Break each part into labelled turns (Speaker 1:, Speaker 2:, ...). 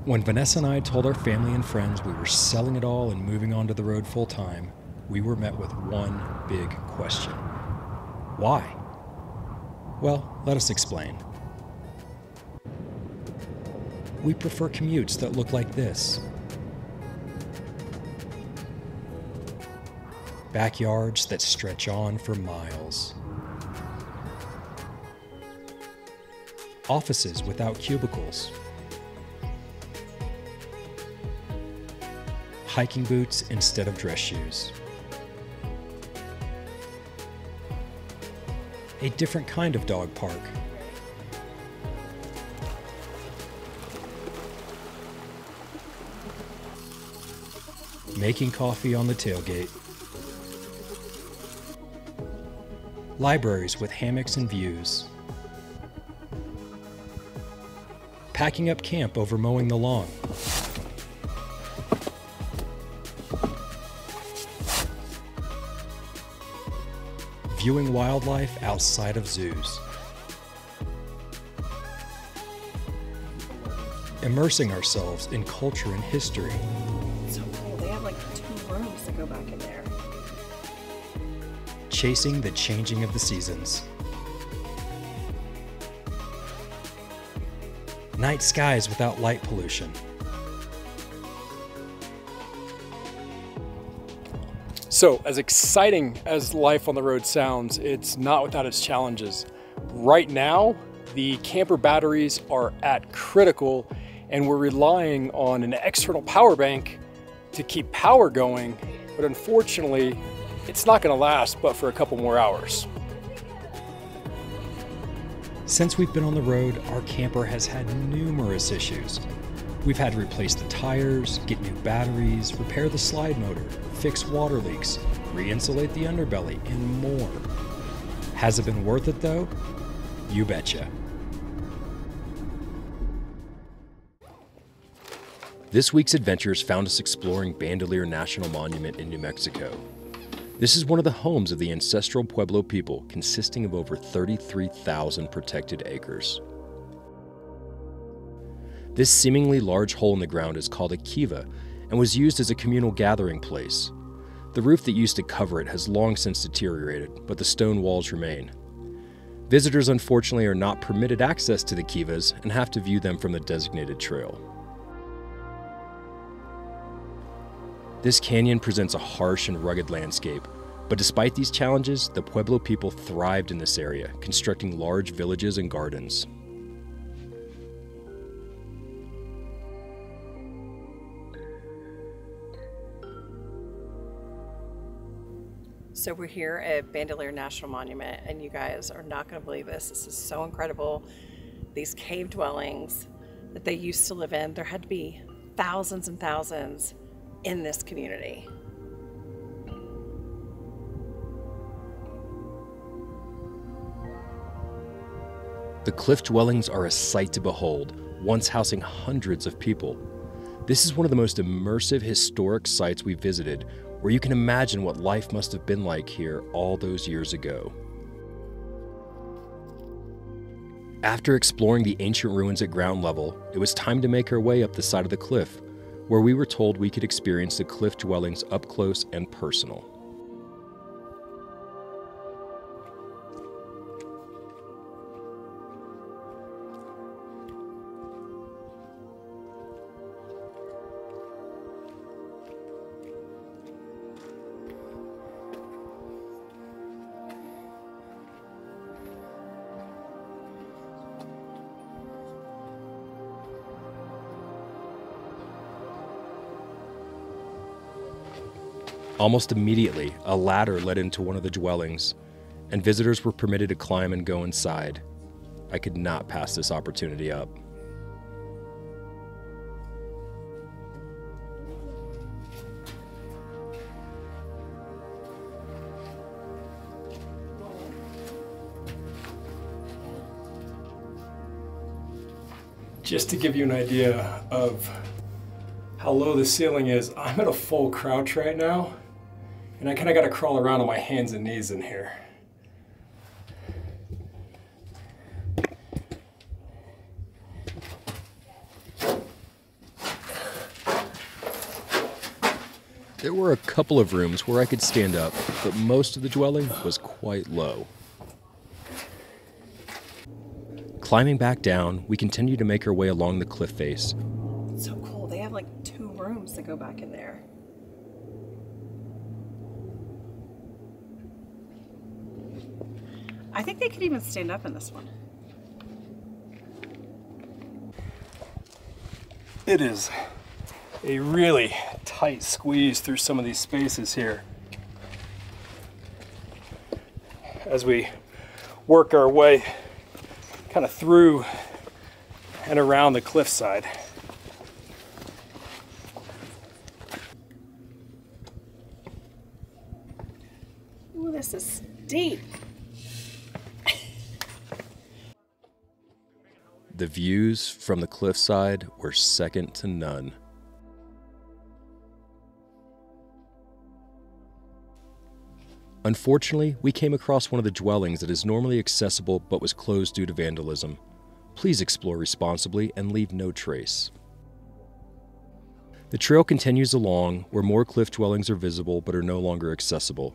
Speaker 1: When Vanessa and I told our family and friends we were selling it all and moving onto the road full time, we were met with one big question. Why? Well, let us explain. We prefer commutes that look like this. Backyards that stretch on for miles. Offices without cubicles. Hiking boots instead of dress shoes. A different kind of dog park. Making coffee on the tailgate. Libraries with hammocks and views. Packing up camp over mowing the lawn. Viewing wildlife outside of zoos. Immersing ourselves in culture and history.
Speaker 2: So cool. They have like 2 rooms to go back in there.
Speaker 1: Chasing the changing of the seasons. Night skies without light pollution.
Speaker 3: So, as exciting as life on the road sounds, it's not without its challenges. Right now, the camper batteries are at critical, and we're relying on an external power bank to keep power going, but unfortunately, it's not going to last but for a couple more hours.
Speaker 1: Since we've been on the road, our camper has had numerous issues. We've had to replace the tires, get new batteries, repair the slide motor, fix water leaks, re-insulate the underbelly, and more. Has it been worth it though? You betcha. This week's adventures found us exploring Bandelier National Monument in New Mexico. This is one of the homes of the ancestral Pueblo people, consisting of over 33,000 protected acres. This seemingly large hole in the ground is called a kiva and was used as a communal gathering place. The roof that used to cover it has long since deteriorated, but the stone walls remain. Visitors unfortunately are not permitted access to the kivas and have to view them from the designated trail. This canyon presents a harsh and rugged landscape, but despite these challenges, the Pueblo people thrived in this area, constructing large villages and gardens.
Speaker 2: So we're here at Bandelier National Monument, and you guys are not going to believe this. This is so incredible. These cave dwellings that they used to live in, there had to be thousands and thousands in this community.
Speaker 1: The cliff dwellings are a sight to behold, once housing hundreds of people. This is one of the most immersive historic sites we visited, where you can imagine what life must have been like here all those years ago. After exploring the ancient ruins at ground level, it was time to make our way up the side of the cliff, where we were told we could experience the cliff dwellings up close and personal. Almost immediately, a ladder led into one of the dwellings, and visitors were permitted to climb and go inside. I could not pass this opportunity up.
Speaker 3: Just to give you an idea of how low the ceiling is, I'm at a full crouch right now, and I kind of got to crawl around on my hands and knees in here.
Speaker 1: There were a couple of rooms where I could stand up, but most of the dwelling was quite low. Climbing back down, we continued to make our way along the cliff face.
Speaker 2: It's so cool. They have like 2 rooms that go back in there. I think they could even stand up in this one.
Speaker 3: It is a really tight squeeze through some of these spaces here as we work our way kind of through and around the cliffside.
Speaker 2: Ooh, this is deep.
Speaker 1: The views from the cliffside were second to none. Unfortunately, we came across one of the dwellings that is normally accessible but was closed due to vandalism. Please explore responsibly and leave no trace. The trail continues along where more cliff dwellings are visible but are no longer accessible.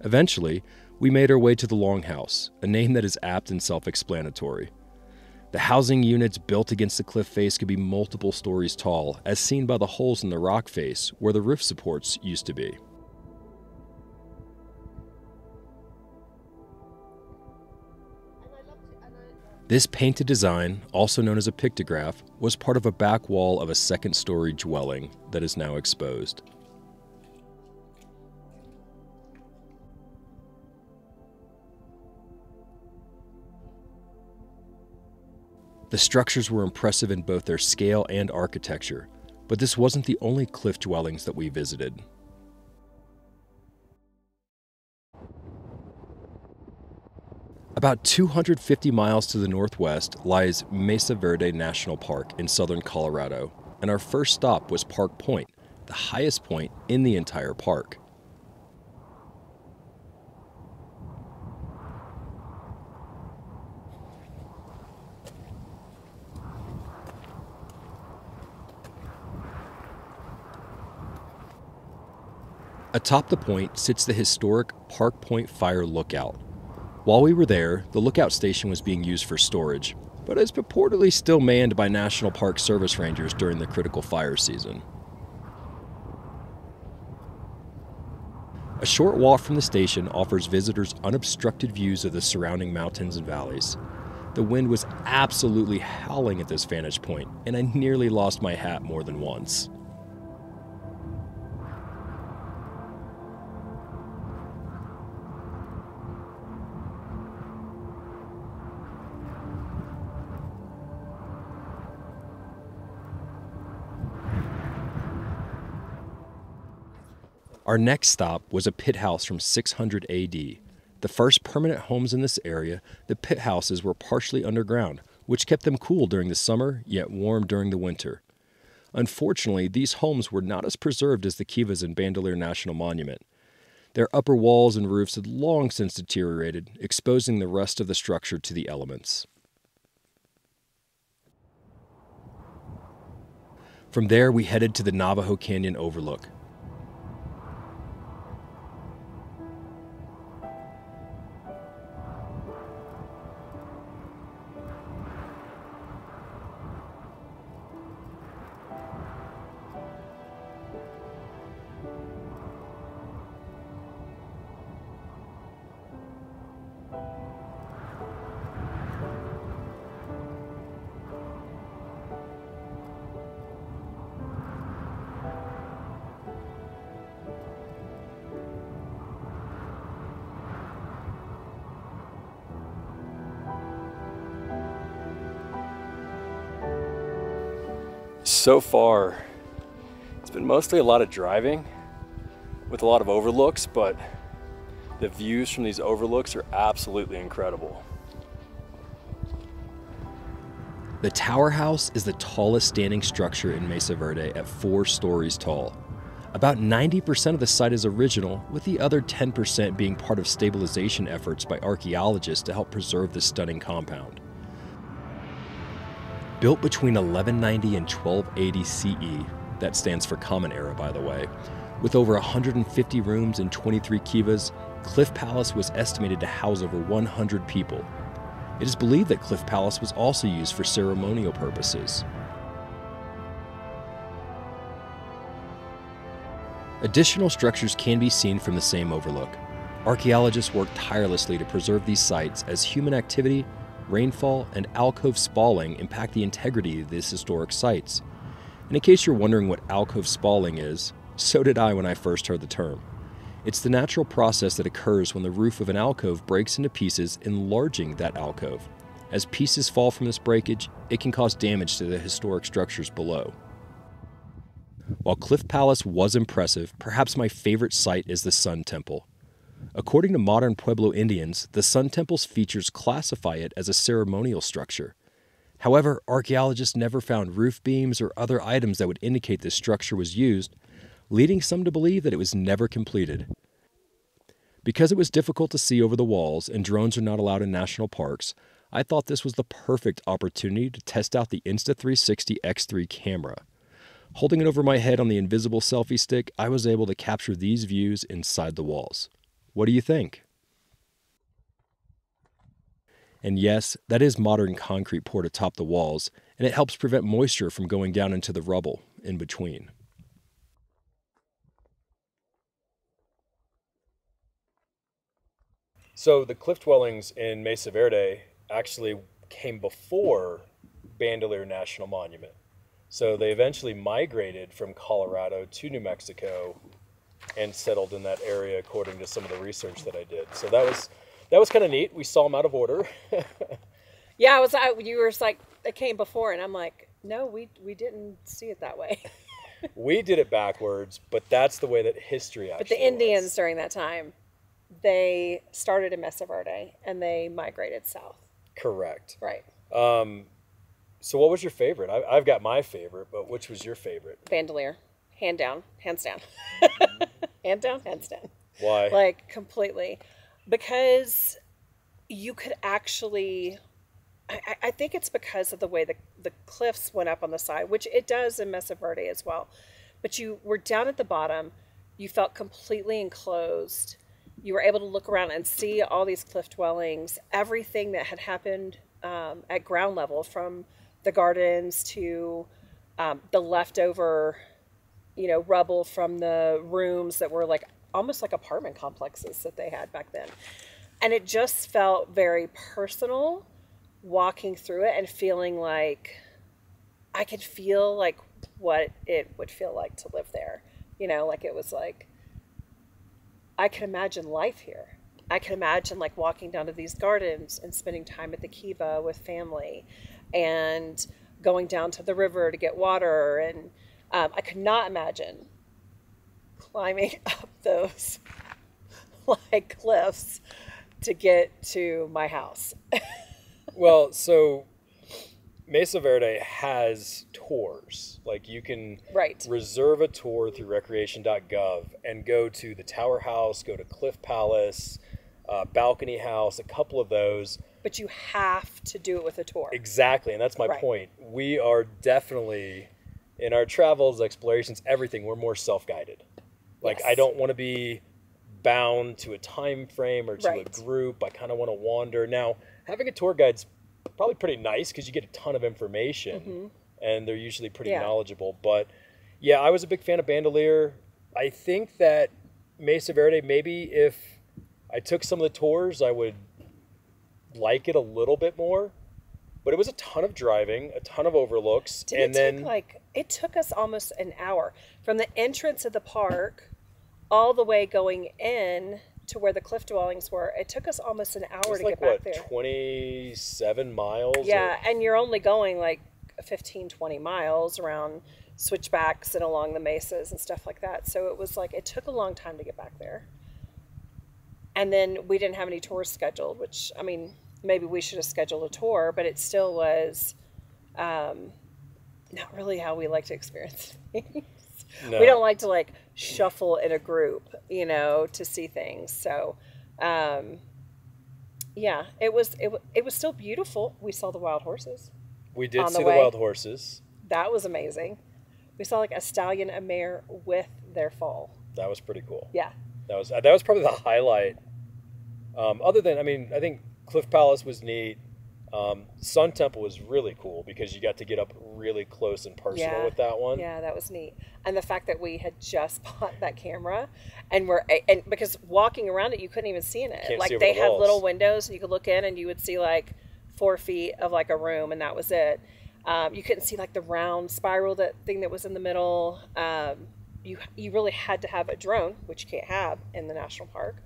Speaker 1: Eventually, we made our way to the Longhouse, a name that is apt and self-explanatory. The housing units built against the cliff face could be multiple stories tall, as seen by the holes in the rock face where the roof supports used to be. This painted design, also known as a pictograph, was part of a back wall of a second-story dwelling that is now exposed. The structures were impressive in both their scale and architecture, but this wasn't the only cliff dwellings that we visited. About 250 miles to the northwest lies Mesa Verde National Park in southern Colorado, and our first stop was Park Point, the highest point in the entire park. Atop the point sits the historic Park Point Fire Lookout. While we were there, the lookout station was being used for storage, but is purportedly still manned by National Park Service rangers during the critical fire season. A short walk from the station offers visitors unobstructed views of the surrounding mountains and valleys. The wind was absolutely howling at this vantage point, and I nearly lost my hat more than once. Our next stop was a pit house from 600 AD. The first permanent homes in this area, the pit houses were partially underground, which kept them cool during the summer, yet warm during the winter. Unfortunately, these homes were not as preserved as the kivas in Bandelier National Monument. Their upper walls and roofs had long since deteriorated, exposing the rest of the structure to the elements. From there, we headed to the Navajo Canyon Overlook.
Speaker 3: So far, it's been mostly a lot of driving with a lot of overlooks, but the views from these overlooks are absolutely incredible.
Speaker 1: The tower house is the tallest standing structure in Mesa Verde at 4 stories tall. About 90% of the site is original, with the other 10% being part of stabilization efforts by archaeologists to help preserve this stunning compound. Built between 1190 and 1280 CE, that stands for Common Era, by the way, with over 150 rooms and 23 kivas, Cliff Palace was estimated to house over 100 people. It is believed that Cliff Palace was also used for ceremonial purposes. Additional structures can be seen from the same overlook. Archaeologists work tirelessly to preserve these sites as human activity, rainfall, and alcove spalling impact the integrity of these historic sites. And in case you're wondering what alcove spalling is, so did I when I first heard the term. It's the natural process that occurs when the roof of an alcove breaks into pieces, enlarging that alcove. As pieces fall from this breakage, it can cause damage to the historic structures below. While Cliff Palace was impressive, perhaps my favorite site is the Sun Temple. According to modern Pueblo Indians, the Sun Temple's features classify it as a ceremonial structure. However, archaeologists never found roof beams or other items that would indicate this structure was used, leading some to believe that it was never completed. Because it was difficult to see over the walls and drones are not allowed in national parks, I thought this was the perfect opportunity to test out the Insta360 X3 camera. Holding it over my head on the invisible selfie stick, I was able to capture these views inside the walls. What do you think? And yes, that is modern concrete poured atop the walls, and it helps prevent moisture from going down into the rubble in between.
Speaker 3: So the cliff dwellings in Mesa Verde actually came before Bandelier National Monument. So they eventually migrated from Colorado to New Mexico and settled in that area according to some of the research that I did. So that was kind of neat. We saw them out of order.
Speaker 2: Yeah, you were like, it came before, and I'm like, no, we didn't see it that way.
Speaker 3: We did it backwards, but that's the way that history actually
Speaker 2: But the Indians during that time, they started in Mesa Verde and they migrated south.
Speaker 3: Correct.
Speaker 2: Right.
Speaker 3: So what was your favorite? I've got my favorite, but which was your favorite?
Speaker 2: Bandelier. Hands down. Hand down, hands down.
Speaker 3: Why?
Speaker 2: Like, completely. Because you could actually, I think it's because of the way the cliffs went up on the side, which it does in Mesa Verde as well. But you were down at the bottom. You felt completely enclosed. You were able to look around and see all these cliff dwellings, everything that had happened at ground level, from the gardens to the leftover, rubble from the rooms that were like almost like apartment complexes that they had back then. And it just felt very personal walking through it and feeling like I could feel like what it would feel like to live there. Like it was like, I can imagine life here. I can imagine like walking down to these gardens and spending time at the kiva with family and going down to the river to get water. And I could not imagine climbing up those like cliffs to get to my house.
Speaker 3: Well, so Mesa Verde has tours. Like you can reserve a tour through recreation.gov and go to the Tower House, go to Cliff Palace, Balcony House, a couple of those.
Speaker 2: But you have to do it with a tour.
Speaker 3: Exactly, and that's my point. We are definitely, in our travels, explorations, everything, we're more self-guided. Like, yes. I don't want to be bound to a time frame or to a group. I kind of want to wander. Now, having a tour guide's probably pretty nice because you get a ton of information, and they're usually pretty knowledgeable. But, yeah, I was a big fan of Bandelier. I think that Mesa Verde, maybe if I took some of the tours, I would like it a little bit more. But it was a ton of driving, a ton of overlooks.
Speaker 2: It took us almost an hour from the entrance of the park all the way going in to where the cliff dwellings were. It took us almost an hour to get back there.
Speaker 3: 27 miles?
Speaker 2: Yeah, and you're only going like 15, 20 miles around switchbacks and along the mesas and stuff like that. So it was like, it took a long time to get back there. And then we didn't have any tours scheduled, which, I mean, maybe we should have scheduled a tour, but it still was not really how we like to experience things. No. We don't like to like shuffle in a group, to see things. So, yeah, it was still beautiful. We saw the wild horses.
Speaker 3: We did
Speaker 2: on
Speaker 3: see the
Speaker 2: way.
Speaker 3: wild horses.
Speaker 2: That was amazing. We saw like a stallion, a mare with their foal.
Speaker 3: That was pretty cool.
Speaker 2: Yeah.
Speaker 3: That was probably the highlight. Other than, I mean, I think Cliff Palace was neat. Sun Temple was really cool because you got to get up really close and personal with that one.
Speaker 2: Yeah, that was neat. And the fact that we had just bought that camera and because walking around it, you couldn't even see in it.
Speaker 3: Can't
Speaker 2: like
Speaker 3: see over
Speaker 2: they
Speaker 3: the
Speaker 2: had
Speaker 3: walls.
Speaker 2: little windows and you could look in and you would see like 4 feet of like a room and that was it. You couldn't see like the round spiral thing that was in the middle. You really had to have a drone, which you can't have in the national park.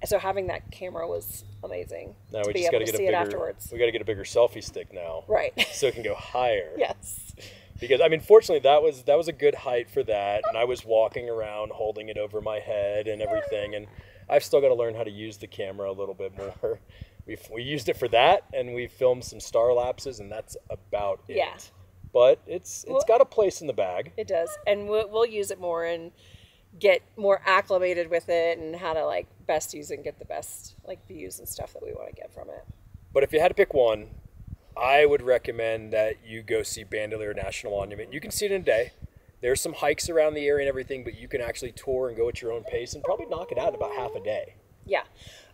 Speaker 2: And so having that camera was amazing.
Speaker 3: Now
Speaker 2: to
Speaker 3: we
Speaker 2: be
Speaker 3: just got
Speaker 2: able
Speaker 3: to
Speaker 2: to
Speaker 3: get
Speaker 2: see
Speaker 3: a
Speaker 2: it
Speaker 3: bigger.
Speaker 2: afterwards.
Speaker 3: We got to get a bigger selfie stick now,
Speaker 2: Right.
Speaker 3: so it can go higher.
Speaker 2: Yes.
Speaker 3: Because I mean, fortunately, that was a good height for that, and I was walking around holding it over my head and everything, and I've still got to learn how to use the camera a little bit more. We used it for that, and we filmed some star lapses, and that's about it.
Speaker 2: Yeah.
Speaker 3: But it's got a place in the bag.
Speaker 2: It does, and we'll use it more and get more acclimated with it and how to like best use it and get the best like views and stuff that we want to get from it.
Speaker 3: But if you had to pick one, I would recommend that you go see Bandelier National Monument. You can see it in a day. There's some hikes around the area and everything, but you can actually tour and go at your own pace and probably knock it out in about half a day.
Speaker 2: Yeah.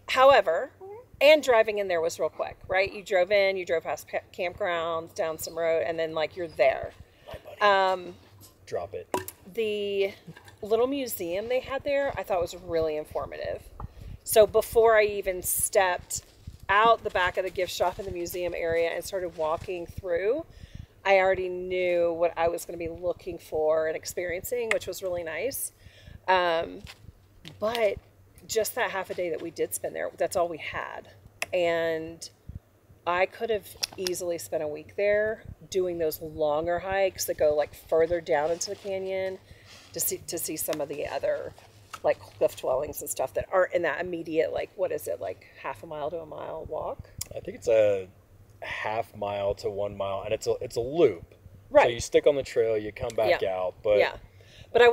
Speaker 2: However, and driving in there was real quick, right? You drove past campgrounds, down some road, and then like you're there.
Speaker 3: My buddy. Drop it.
Speaker 2: The little museum they had there, I thought was really informative. So before I even stepped out the back of the gift shop in the museum area and started walking through, I already knew what I was going to be looking for and experiencing, which was really nice. But just that half a day that we did spend there, that's all we had. And I could have easily spent a week there doing those longer hikes that go like further down into the canyon to see some of the other like cliff dwellings and stuff that aren't in that immediate, like, what is it, like half a mile to a mile walk?
Speaker 3: I think it's a half mile to 1 mile, and it's a loop.
Speaker 2: Right.
Speaker 3: So you stick on the trail, you come back out. But
Speaker 2: yeah, but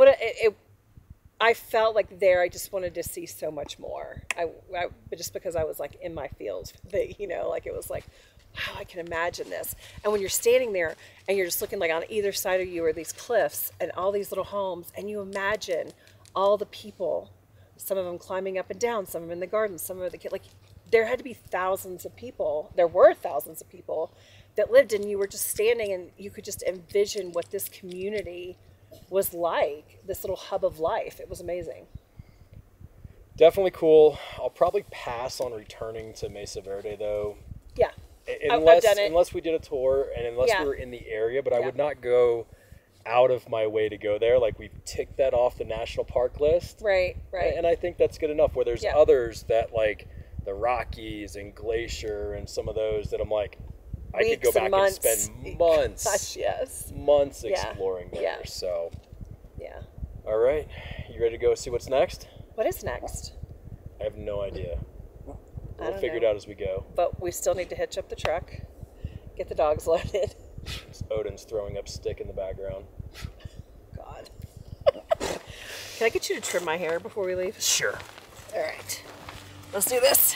Speaker 2: I felt like there I just wanted to see so much more. But just because I was like in my field, like it was like, wow, I can imagine this. And when you're standing there and you're just looking like on either side of you are these cliffs and all these little homes, and you imagine all the people, some of them climbing up and down, some of them in the garden, some of the kids, like there had to be thousands of people. There were thousands of people that lived, and you were just standing and you could just envision what this community was like, this little hub of life. It was amazing.
Speaker 3: Definitely cool. I'll probably pass on returning to Mesa Verde though.
Speaker 2: Yeah.
Speaker 3: Unless we did a tour and unless we were in the area, but I would not go out of my way to go there. Like, we've ticked that off the national park list.
Speaker 2: Right.
Speaker 3: And I think that's good enough. Where there's others that like the Rockies and Glacier and some of those that I'm like, I could go back and spend months.
Speaker 2: Gosh, yes.
Speaker 3: Months exploring there.
Speaker 2: Yeah.
Speaker 3: So.
Speaker 2: Yeah.
Speaker 3: All right. You ready to go see what's next?
Speaker 2: What is next?
Speaker 3: I have no idea. We'll figure it
Speaker 2: know.
Speaker 3: out as we go.
Speaker 2: But we still need to hitch up the truck, get the dogs loaded.
Speaker 3: Odin's throwing up stick in the background.
Speaker 2: God. Can I get you to trim my hair before we leave?
Speaker 3: Sure.
Speaker 2: All right. Let's do this.